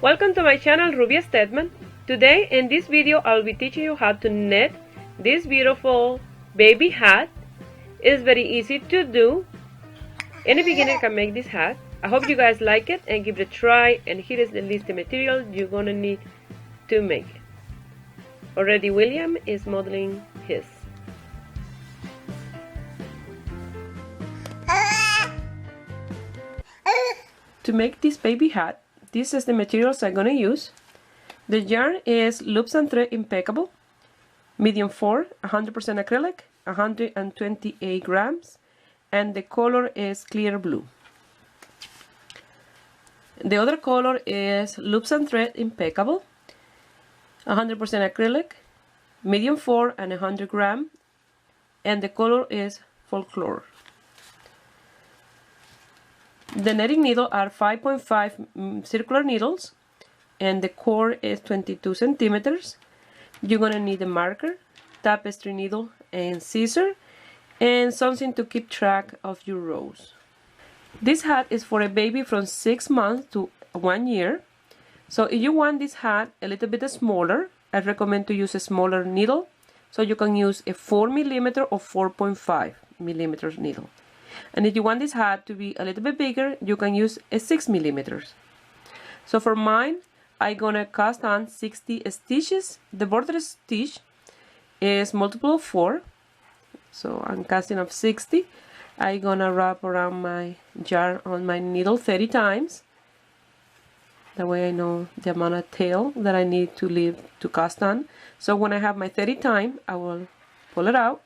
Welcome to my channel Rubia Stedman. Today in this video I'll be teaching you how to knit this beautiful baby hat. It's very easy to do. Any beginner can make this hat. I hope you guys like it and give it a try, and here is the list of material you're gonna need to make it. Already William is modeling his. To make this baby hat, this is the materials I'm gonna use. The yarn is Loops and Thread Impeccable, medium 4, 100% acrylic, 128 grams, and the color is clear blue. The other color is Loops and Thread Impeccable, 100% acrylic, medium 4 and 100 grams, and the color is Folklore. The netting needle are 5.5 circular needles, and the core is 22 centimeters. You're gonna need a marker, tapestry needle, and scissor, and something to keep track of your rows. This hat is for a baby from 6 months to 1 year. So if you want this hat a little bit smaller, I recommend to use a smaller needle. So you can use a 4mm or 4.5mm needle. And if you want this hat to be a little bit bigger, you can use a 6mm. So for mine, I'm gonna cast on 60 stitches. The border stitch is multiple of 4. So I'm casting off 60. I'm gonna wrap around my yarn on my needle 30 times. That way I know the amount of tail that I need to leave to cast on. So when I have my 30 time, I will pull it out,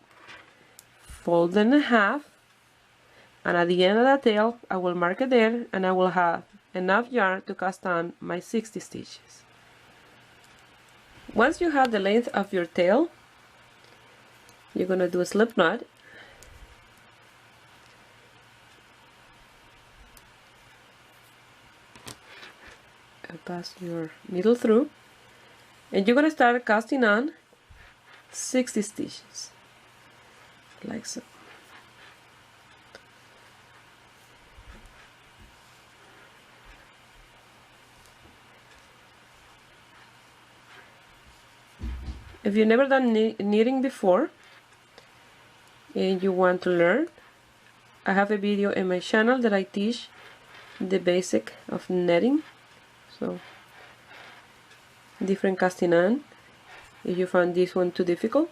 fold it in half, and at the end of the tail, I will mark it there, and I will have enough yarn to cast on my 60 stitches. Once you have the length of your tail, you're gonna do a slip knot. And pass your needle through, and you're gonna start casting on 60 stitches, like so. If you've never done knitting before and you want to learn, I have a video in my channel that I teach the basic of knitting. So, different casting on, if you find this one too difficult.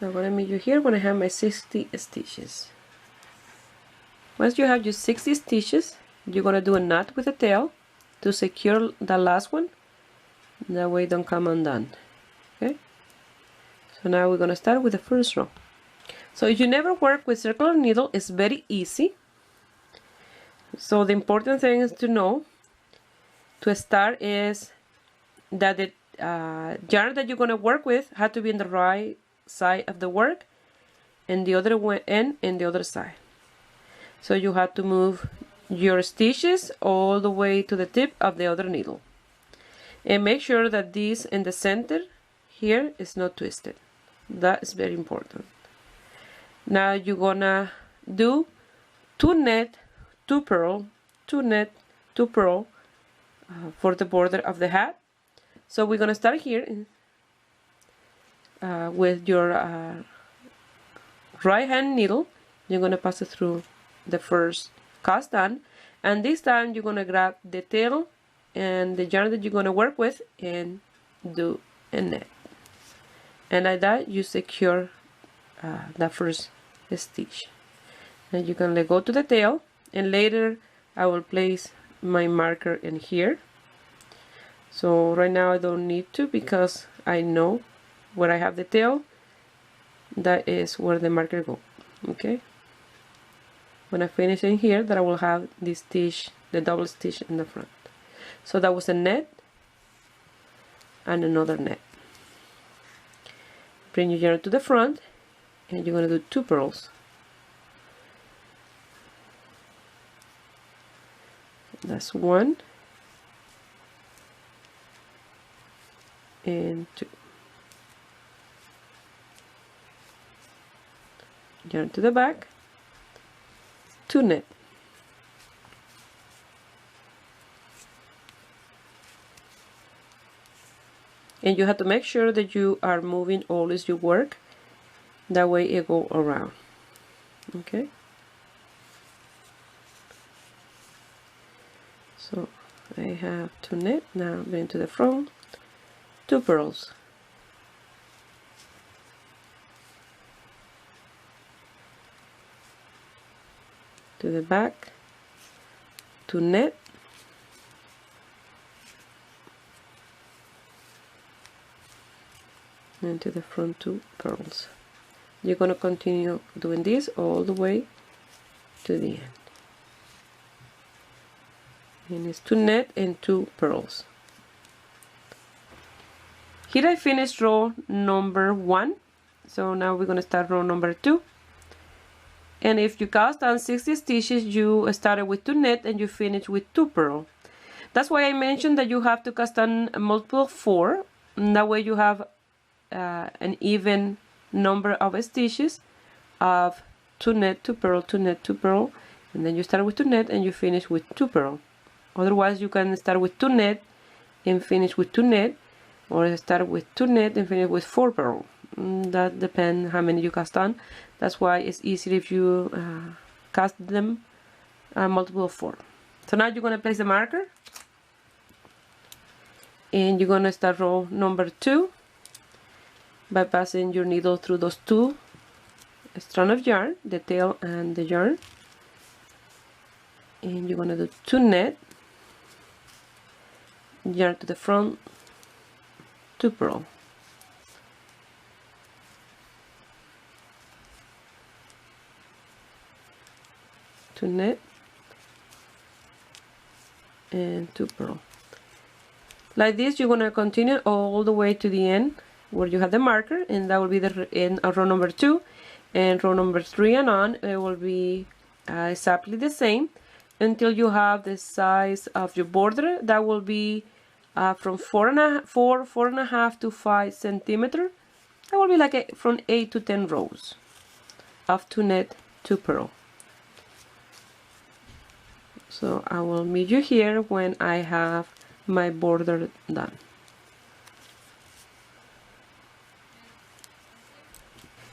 So I'm going to meet you here when I have my 60 stitches. Once you have your 60 stitches, you're going to do a knot with the tail to secure the last one. That way it don't come undone. Okay? So now we're going to start with the first row. So if you never work with circular needle, it's very easy. So the important thing is to know to start is that the yarn that you're going to work with has to be in the right side of the work, and the other end in the other side. So you have to move your stitches all the way to the tip of the other needle, and make sure that this in the center here is not twisted. That is very important. Now you're gonna do 2 net, 2 purl, 2 net, 2 purl for the border of the hat. So we're gonna start here with your right hand needle. You're gonna pass it through the first cast on, and this time you're gonna grab the tail and the yarn that you're gonna work with and do a net, and like that you secure the first stitch. And you can let go to the tail, and later I will place my marker in here. So right now I don't need to, because I know where I have the tail, that is where the marker go. Okay, when I finish in here, that I will have this stitch, the double stitch in the front. So that was a net and another net. Bring your yarn to the front, and you're going to do 2 purls. That's 1 and 2. Yarn to the back, 2 net. And you have to make sure that you are moving always your work, that way it go around. Okay, so I have 2 net. Now I'm going to the front, 2 pearls, to the back, 2 net, and to the front 2 pearls. You're going to continue doing this all the way to the end. And it's 2 net and 2 pearls. Here I finished row number 1. So now we're going to start row number 2. And if you cast on 60 stitches, you started with 2 net and you finish with 2 pearl. That's why I mentioned that you have to cast on a multiple of 4. And that way you have an even number of stitches of 2 net, 2 pearl, 2 net, 2 pearl, and then you start with 2 net and you finish with 2 pearl. Otherwise you can start with 2 net and finish with 2 net, or start with 2 net and finish with 4 pearl. That depends how many you cast on. That's why it's easier if you cast them a multiple of 4. So now you're going to place the marker and you're going to start row number 2 by passing your needle through those 2 strands of yarn, the tail and the yarn, and you're going to do 2 net, yarn to the front, 2 pearl, two net, and 2 pearl. Like this you're going to continue all the way to the end where you have the marker, and that will be the end of row number 2, and row number 3 and on it will be exactly the same until you have the size of your border. That will be from 4.5 to 5 centimeters. That will be like from 8 to 10 rows of 2 net, 2 pearl. So I will meet you here when I have my border done.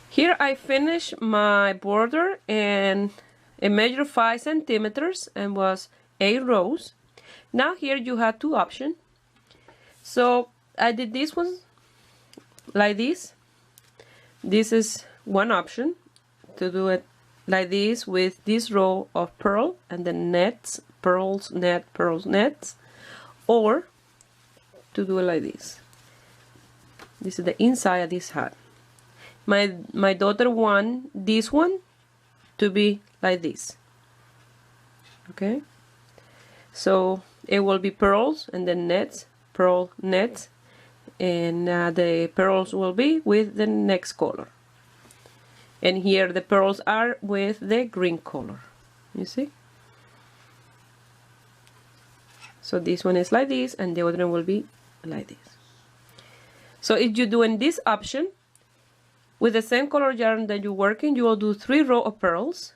Here I finish my border, and it measured 5 centimeters and was 8 rows. Now here you have 2 options. So I did this one like this. This is one option, to do it like this with this row of pearl and then nets, pearls, net, pearls, nets, or to do it like this. This is the inside of this hat. My daughter want this one to be like this. Okay, so it will be pearls and then nets, pearl, nets, and the pearls will be with the next color, and here the pearls are with the green color. You see? So this one is like this and the other one will be like this. So if you're doing this option with the same color yarn that you're working, you will do 3 rows of pearls,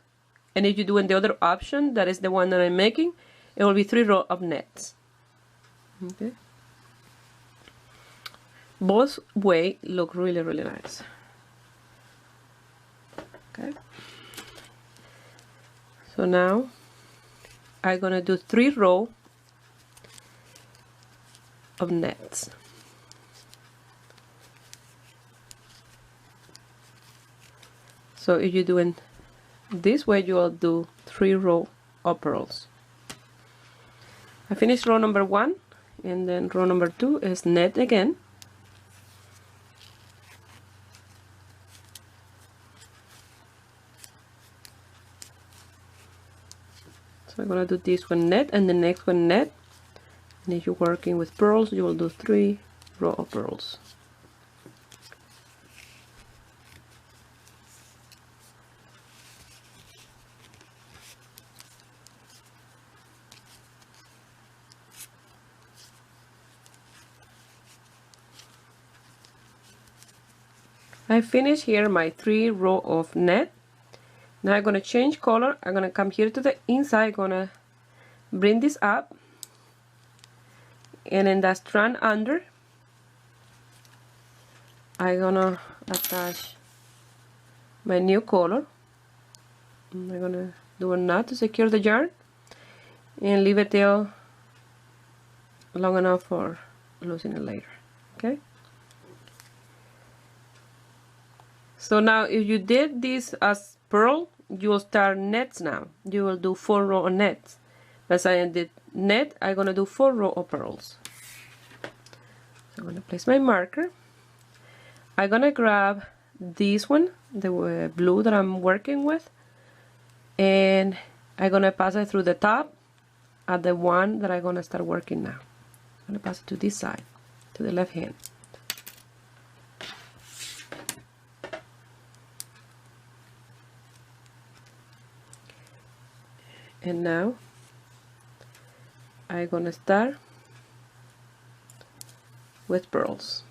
and if you're doing the other option, that is the one that I'm making, it will be 3 rows of nets. Okay, both ways look really, really nice. Okay, so now I'm gonna do 3 rows of nets. So if you're doing this way, you will do 3 rows of pearls. I finished row number 1, and then row number 2 is net again. So I'm gonna do this one net and the next one net. And if you're working with pearls, you will do 3 rows of pearls. I finished here my 3 rows of net. Now I'm gonna change color. I'm gonna come here to the inside, gonna bring this up, and in that strand under, I'm gonna attach my new color. I'm gonna do a knot to secure the yarn and leave it there long enough for losing it later. Okay, so now if you did this as pearl, you will start nets. Now you will do 4 rows of nets. As I did net, I'm gonna do 4 rows of pearls. So I'm gonna place my marker. I'm gonna grab this one, the blue that I'm working with, and I'm gonna pass it through the top at the one that I'm gonna start working now. I'm gonna pass it to this side, to the left hand. And now I'm gonna start with pearls.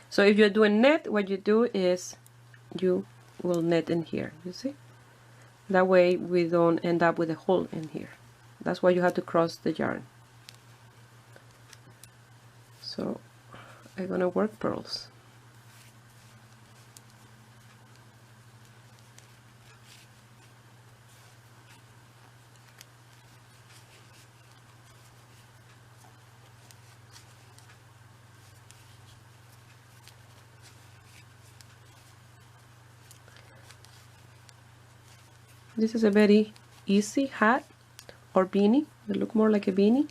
So if you're doing net, what you do is you will net in here, you see? That way we don't end up with a hole in here. That's why you have to cross the yarn. So I'm gonna work pearls. This is a very easy hat or beanie. They look more like a beanie.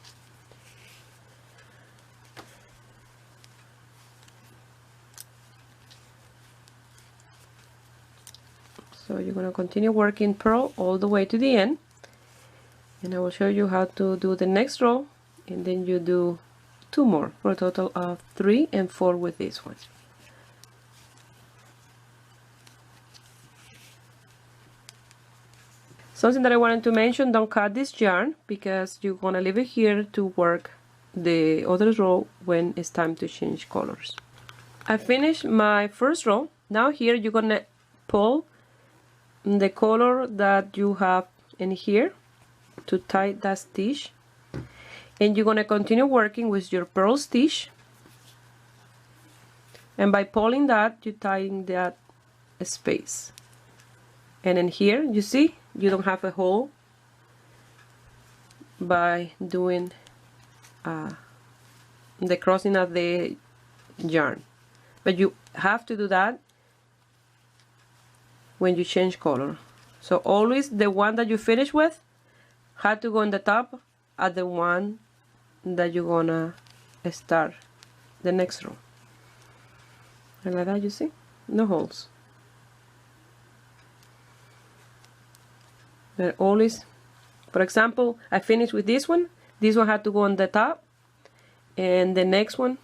So you're going to continue working pearl all the way to the end. And I will show you how to do the next row. And then you do 2 more for a total of 3 and 4 with this one. Something that I wanted to mention, don't cut this yarn because you're going to leave it here to work the other row when it's time to change colors. I finished my first row. Now here you're going to pull the color that you have in here to tie that stitch. And you're going to continue working with your pearl stitch. And by pulling that, you're tying that space. And in here, you see, you don't have a hole by doing the crossing of the yarn, but you have to do that when you change color. So always the one that you finish with had to go on the top at the one that you're gonna start the next row. And like that, you see, no holes. But always, for example, I finished with this one had to go on the top, and the next one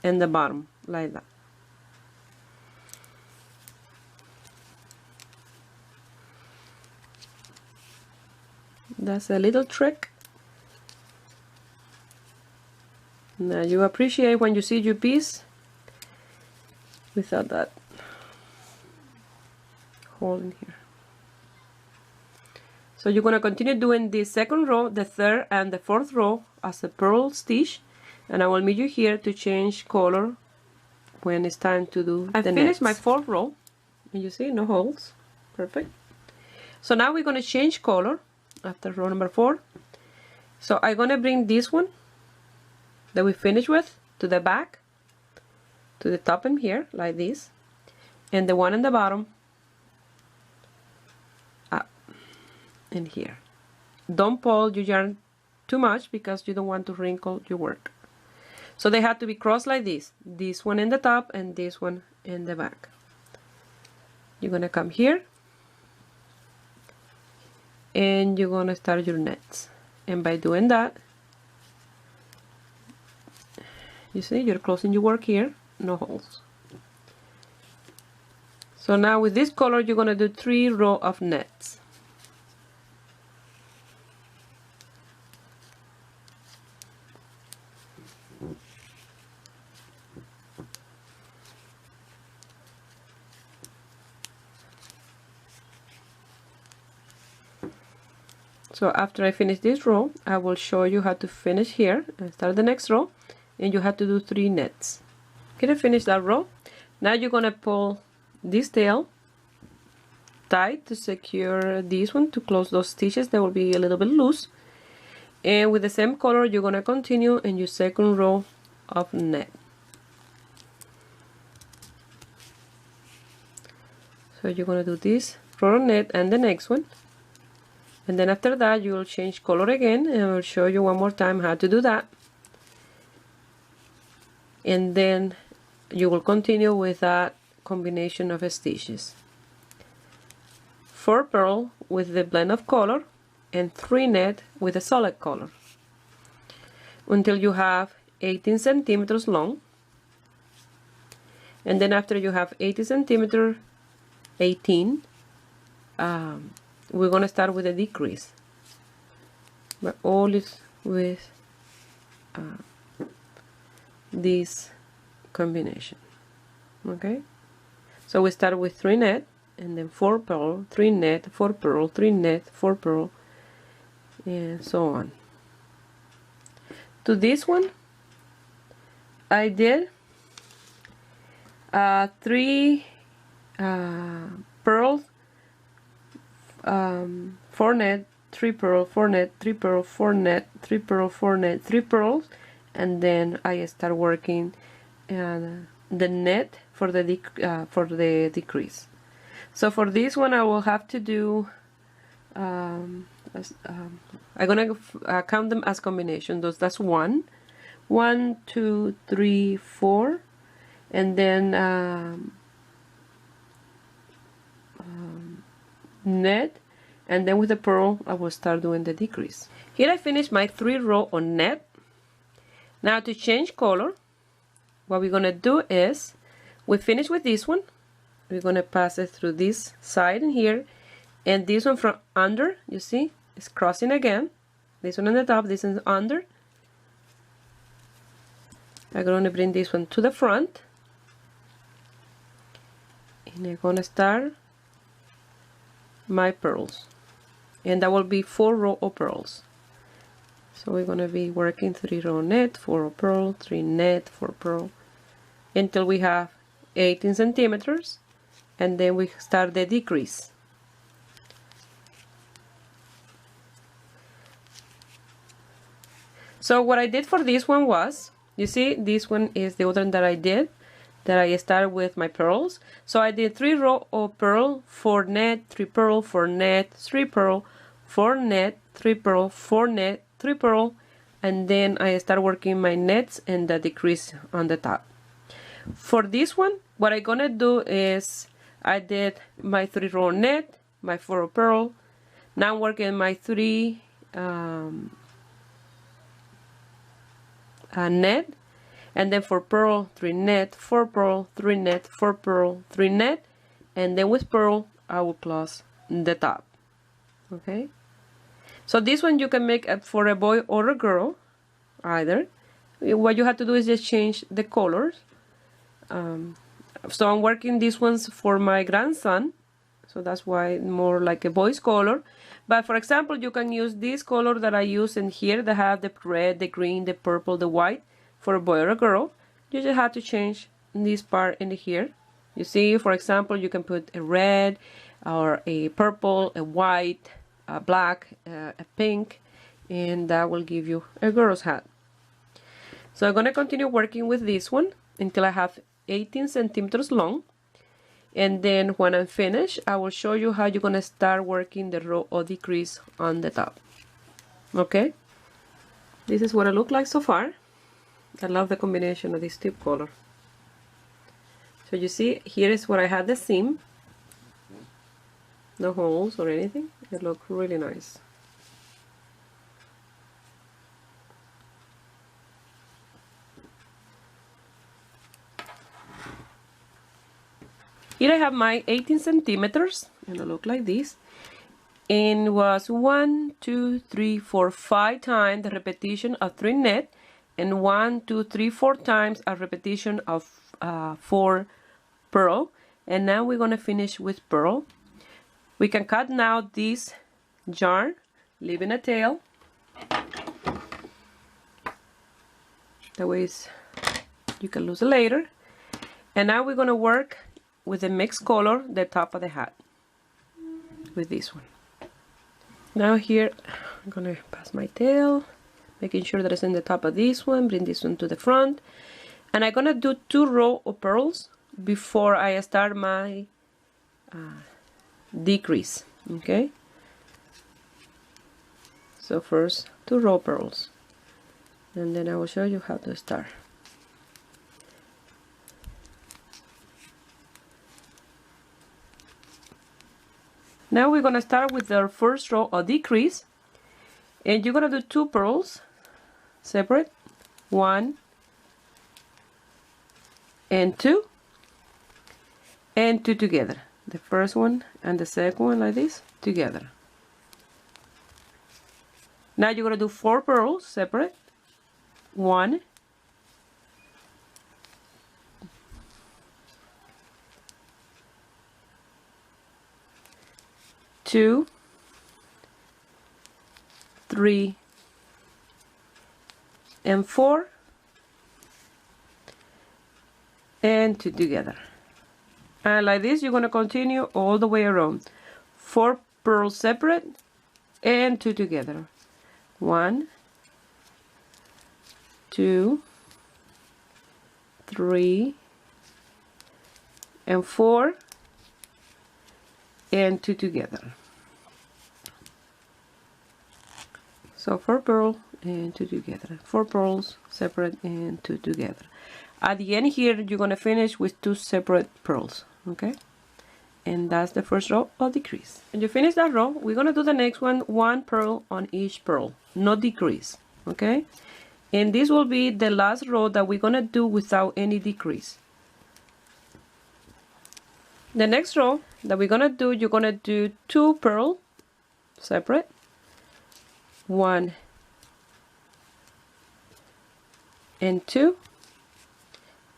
and the bottom, like that. That's a little trick. Now you appreciate when you see your piece without that hole in here. So you're going to continue doing the second row, the third and the fourth row as a pearl stitch, and I will meet you here to change color when it's time to do the next. I finished my fourth row, and you see, no holes. Perfect. So now we're going to change color after row number 4. So I'm going to bring this one that we finished with to the back, to the top in here, like this, and the one in the bottom up in here. Don't pull your yarn too much because you don't want to wrinkle your work. So they have to be crossed like this one in the top and this one in the back. You're gonna come here and you're gonna start your nets, and by doing that, you see, you're closing your work here, no holes. So now with this color you're gonna do 3 rows of nets. So after I finish this row, I will show you how to finish here and start the next row, and you have to do 3 nets. Okay, to finish that row, now you're gonna pull this tail tight to secure this one, to close those stitches that will be a little bit loose. And with the same color, you're gonna continue in your second row of net. So you're gonna do this row of net and the next one, and then after that you will change color again, and I will show you one more time how to do that. And then you will continue with that combination of stitches. 4 purl with the blend of color and 3 net with a solid color until you have 18 centimeters long. And then after you have 80 centimeter 18, we're gonna start with a decrease, but always with this combination. Okay, so we start with 3 net and then 4 purl, 3 net, 4 purl, 3 net, 4 purl, and so on. To this one I did 3 pearls, 4 net, 3 purl, 4 net, 3 purl, 4 net, 3 purl, 4 net, 3 pearls, and then I start working the net for the decrease. So for this one I will have to do I'm gonna count them as combination. That's 1, 2, 3, 4, and then net, and then with the purl I will start doing the decrease. Here I finished my 3 row on net. Now to change color, what we're gonna do is, we finish with this one, we're gonna pass it through this side in here, and this one from under, you see, is crossing again. This one on the top, this is under. I'm gonna bring this one to the front, and I'm gonna start my pearls, and that will be 4 rows of pearls. So we're gonna be working 3 row net, 4 purl, 3 net, 4 purl, until we have 18 centimeters, and then we start the decrease. So what I did for this one was, you see, this one is the other one that I did, that I started with my pearls. So I did 3 row of purl, 4 net, 3 purl, 4 net, 3 purl, 4 net, 3 purl, 4 net, 3 purl, and then I start working my nets and the decrease on the top. For this one, what I'm gonna do is, I did my 3 row net, my 4 purl. Now I'm working my 3 net, and then 4 purl, 3 net, 4 purl, 3 net, 4 purl, 3 net, and then with purl I will close the top. Okay, so this one you can make for a boy or a girl either. What you have to do is just change the colors. So I'm working these ones for my grandson, so that's why more like a boy's color. But for example, you can use this color that I use in here that have the red, the green, the purple, the white for a boy or a girl. You just have to change this part in here. You see, for example, you can put a red or a purple, a white, a black, a pink, and that will give you a girl's hat. So I'm going to continue working with this one until I have 18 centimeters long, and then when I'm finished I will show you how you're going to start working the row or decrease on the top. Okay, this is what it looks like so far. I love the combination of this tip color. So you see, here is where I had the seam, no holes or anything. It looks really nice. Here I have my 18 centimeters, and it look like this. And it was 1, 2, 3, 4, 5 times the repetition of 3 net, and 1, 2, 3, 4 times a repetition of 4 purl. And now we're gonna finish with purl. We can cut now this yarn leaving a tail. That way you can lose it later. And now we're going to work with the mixed color, the top of the hat, with this one. Now here, I'm going to pass my tail, making sure that it's in the top of this one, bring this one to the front. And I'm going to do 2 rows of pearls before I start my decrease, okay? So first 2 row pearls, and then I will show you how to start. Now we're going to start with our first row of decrease, and you're going to do 2 pearls separate, 1 and 2, and 2 together. The first one and the second one like this together. Now you're going to do 4 pearls separate, 1, 2, 3, and 4, and 2 together. And like this, you're going to continue all the way around. 4 pearls separate and 2 together. 1, 2, 3, and 4, and 2 together. So 4 pearls and 2 together. 4 pearls separate and 2 together. At the end here, you're going to finish with 2 separate pearls, okay? And that's the first row of decrease. When you finish that row, we're going to do the next one, 1 pearl on each pearl, no decrease, okay? And this will be the last row that we're going to do without any decrease. The next row that we're going to do, you're going to do 2 pearls separate, 1 and 2,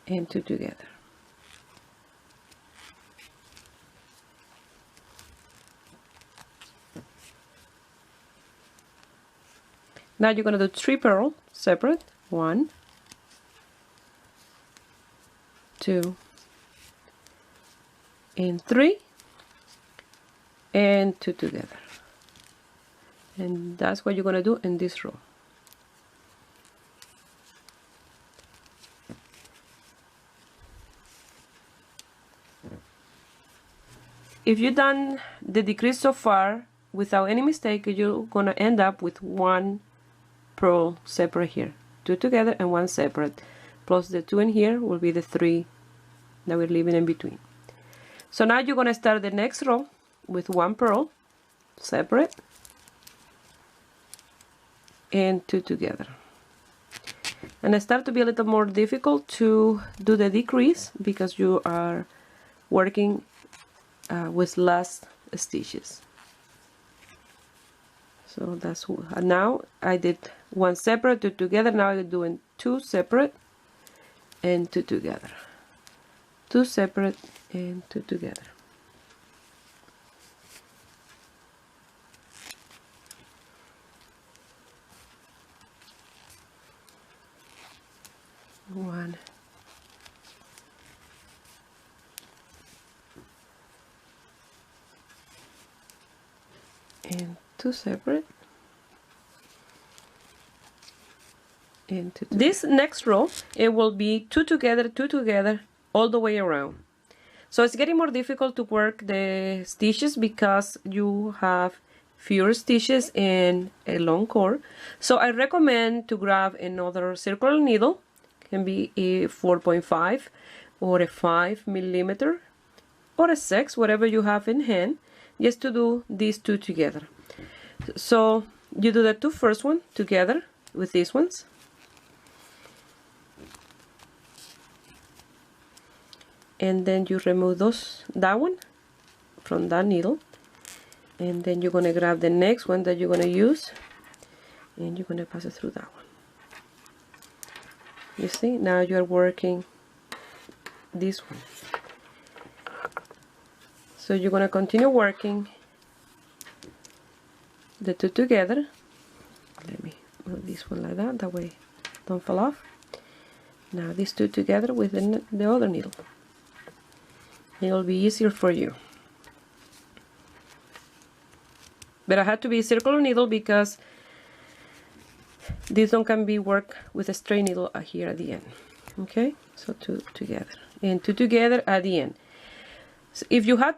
and 2 together. Now you're going to do 3 pearls separate, 1, 2, and 3, and 2 together. And that's what you're going to do in this row. If you've done the decrease so far without any mistake, you're going to end up with 1 pearl separate here, 2 together and 1 separate, plus the 2 in here will be the 3 that we're leaving in between. So now you're going to start the next row with 1 pearl separate and 2 together. And it starts to be a little more difficult to do the decrease because you are working with less stitches. So that's now I did 1 separate, 2 together. Now I'm doing 2 separate and 2 together. 2 separate and 2 together. One. And 2 separate and 2 together. This next row, it will be 2 together all the way around. So it's getting more difficult to work the stitches because you have fewer stitches and a long cord. So I recommend to grab another circular needle, can be a 4.5 or a 5mm or a 6, whatever you have in hand, just to do these 2 together. So you do the 2 first one together with these ones. And then you remove that one from that needle. And then you're going to grab the next one that you're going to use. And you're going to pass it through that one. You see, now you're working this one. So you're going to continue working the two together. Let me move this one like that, that way don't fall off. Now these two together with the other needle. It'll be easier for you. But I had to be circular needle because this one can be worked with a straight needle here at the end. Okay, so two together and two together at the end. So if you had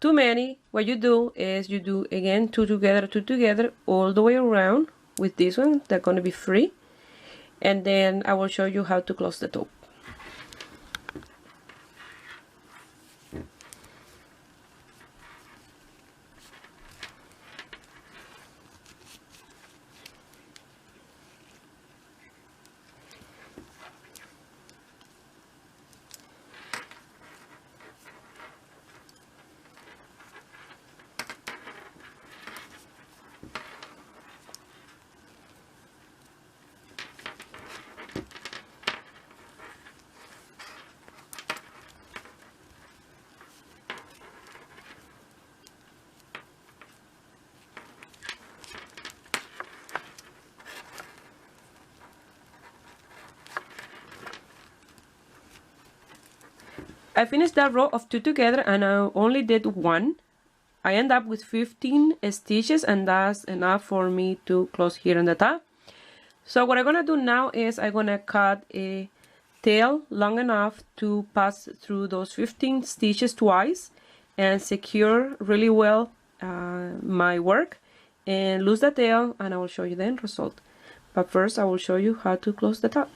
too many, what you do is you do again two together all the way around with this one. They're going to be free, and then I will show you how to close the top. I finished that row of two together and I only did one. I end up with 15 stitches, and that's enough for me to close here on the top. So what I'm gonna do now is I'm gonna cut a tail long enough to pass through those 15 stitches twice and secure really well my work, and lose the tail, and I will show you the end result. But first I will show you how to close the top.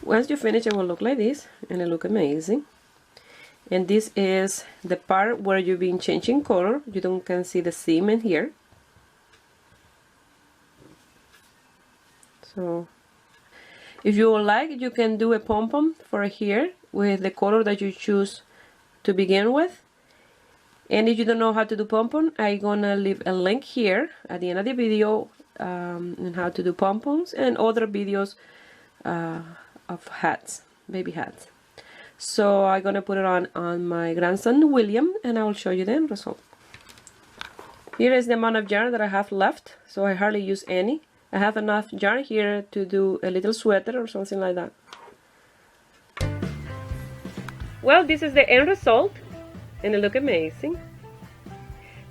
once you finish, it will look like this, and it look amazing. And this is the part where you've been changing color. You can see the seam in here. So if you would like, you can do a pom-pom for here with the color that you choose to begin with. And if you don't know how to do pom-pom, I'm gonna leave a link here at the end of the video on how to do pom-poms and other videos of hats, baby hats. So I'm gonna put it on my grandson William, and I will show you the end result. Here is the amount of yarn that I have left, so I hardly use any. I have enough yarn here to do a little sweater or something like that. Well, this is the end result, and it looks amazing.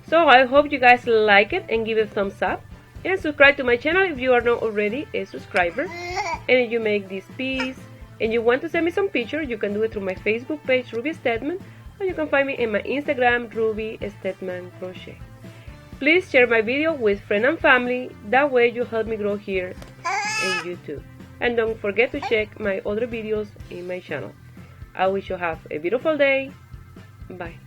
So I hope you guys like it and give it a thumbs up. And subscribe to my channel if you are not already a subscriber. And if you make this piece and you want to send me some pictures, you can do it through my Facebook page, Ruby Stedman, or you can find me in my Instagram, Ruby Stedman Crochet. Please share my video with friends and family, that way you help me grow here in YouTube. And don't forget to check my other videos in my channel. I wish you have a beautiful day. Bye.